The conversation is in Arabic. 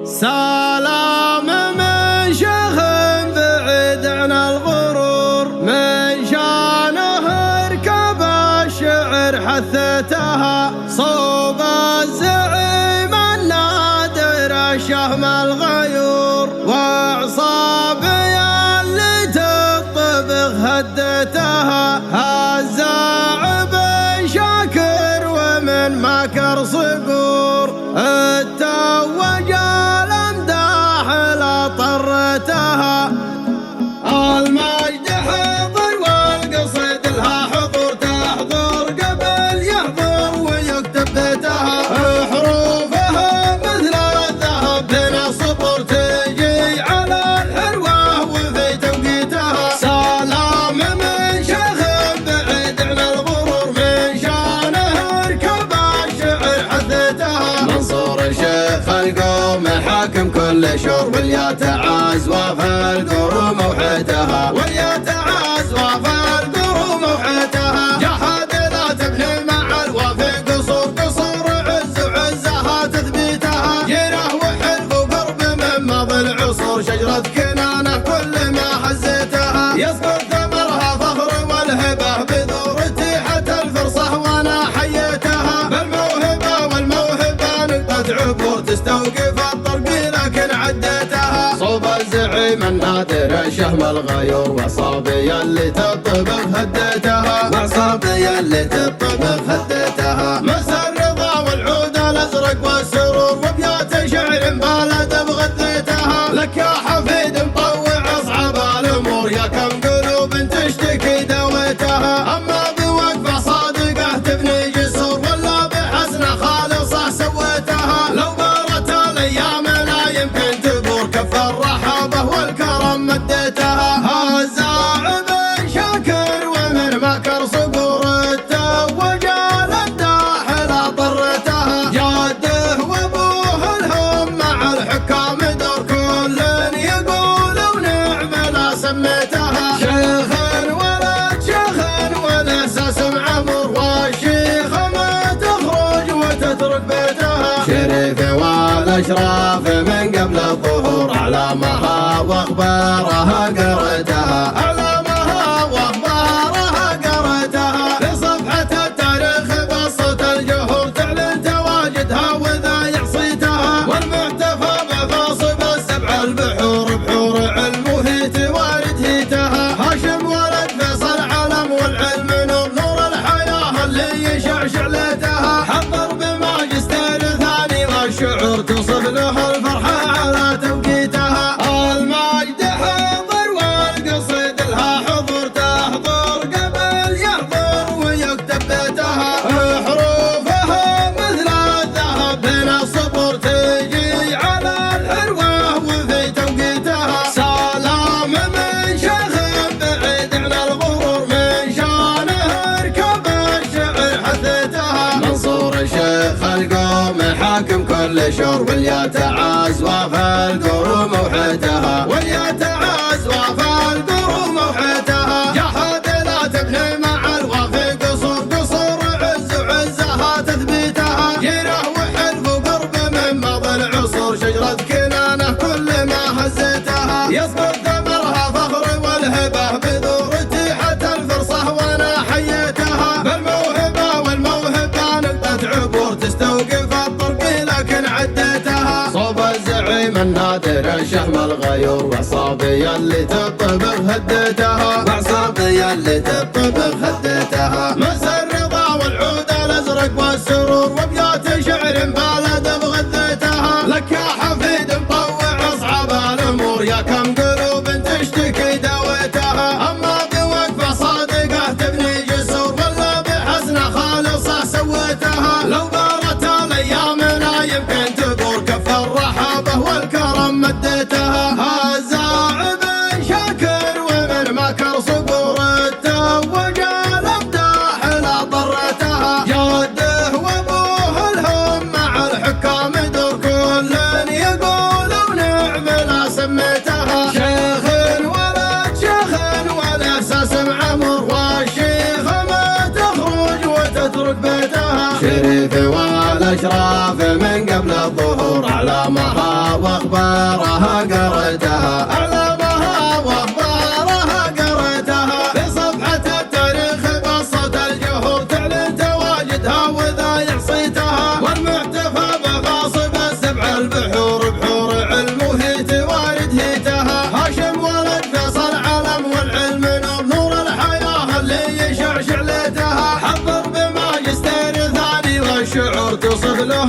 سلام من شيخ بعيد عن الغرور، من شانه اركب الشعر حثتها، صوب الزعيم النادر الشهم الغيور، وعصابي اللي تطبخ هدتها، هالزاعب شاكر ومن مكر صقور، التوج الامداح لطرتها، المجد حضر والقصيد لها حضور، تحضر قبل يحضر ويكتب بيتها، حروفها مثل الذهب بين السطور، تجي على الحروة وفي توقيتها. سلام من شيخ بعيد عن الغرور، من شانه اركب الشعر حثتها، منصور شيخ القوم حاكم كل شور، وليتعاز وفي القروم وحيتها، وليتعاز وفي القروم وحيتها، جحد لا تبني مع الوفي قصور، قصور عز وعزها تثبيتها، جيره وحلف وقرب من ماضي العصور، شجرة كنانة كل ما حزيتها، يسقط ثمرها فخر والهبة بذورتي حتى الفرصة وانا حييتها، بالموهبة والموهبة نقطة عبور، تستوقف الطرق لكن عديتها، صوب الزعيم النادر الشهم الغيور، وعصابي اللي تطبخ هديتها، وعصابي اللي تطبخ هديتها، مسا الرضا والعود الازرق والسرور، وابيات شعر بلد بغذيتها، لك يا حفيد مطوع اصعب الامور، يا كم قلوب تشتكي دويتها، اما بوقفه صادقه تبني جسور، ولا بحسنه خالصه سويتها، لو بارت الايام لا يمكن تبور، كف الرحابه والكرم مديتها، هالزاعب شاكر ومن مكر صقور، التوج الامداح لطرتها، جده وابوه الهم مع الحكام دور، كل يقول ونعم لا سميتها، شيخ ولد شيخ والاساس معمور، والشيخ ما تخرج وتترك بيتها، شريف والاشراف من قبل الظهور، اعلامها واخبارها قريتها، اعلامها واخبارها قريتها، في صفحة التاريخ بسط الجهور، تعلن تواجدها واذا يعصيتها، والمحتفى بفاصب السبع البحور، بحور علم وهيت وارد هيتها، هاشم ولد فيصل علم والعلم نور، نور الحياة اللي يشعشع ليتها، حضر بماجستير ثاني والشعور، تصف له الفرحة على توقيتها، المجد حضر والقصيد لها حضور، تحضر قبل يحضر ويكتب بيتها، حروفها مثل الذهب بين السطور، تجي على الحروة وفي توقيتها، سلام من شيخ بعيد عن الغرور، من شانه اركب الشعر حثيتها، منصور شيخ القوم حاكم كل شور، وليتعاز وفي القروم وحيتها، وليتعاز وفي القروم وحيتها، جحد لا تبني مع الوفي قصور، قصور عز وعزها تثبيتها، جيره وحلف وقرب من ماضي العصور، شجرة كنانة كل ما هزيتها، يسقط ثمرها فخر والهبة بذورتي حتى الفرصة وانا حييتها، بالموهبة والموهبة نقطة عبور، تستوقف الطرق لكن عديتها، صوب الزعيم النادر الشهم الغيور، وعصابي اللي تطبخ هديتها، وعصابي اللي تطبخ هديتها، مسا الرضا والعود الازرق والسرور، وابيات شعر بلد بغذيتها، لك يا حفيد مطوع اصعب الامور، يا كم قلوب تشتكي دويتها، اما بوقفه صادقه تبني جسور، ولا بحسنه خالصه سويتها، لو بارت الايام لا يمكن تبور، كف الرحابه والكرم مديتها، هالزاعب شاكر ومن مكر صقور، التوج الامداح لطرتها، جده وابوه الهم مع الحكام دور، كل أعلامها وأخبارها قريتها، أعلامها وأخبارها قريتها، في صفحة التاريخ قصة الجهود تعلن تواجدها وذايع صيتها، والمحتفى بغاصب السبع البحور بحور علم وهيت وارد هيتها، هاشم ولد فيصل علم والعلم نور الحياة اللي يشعشع ليتها، حضر بماجستير ثاني والشعور تصف له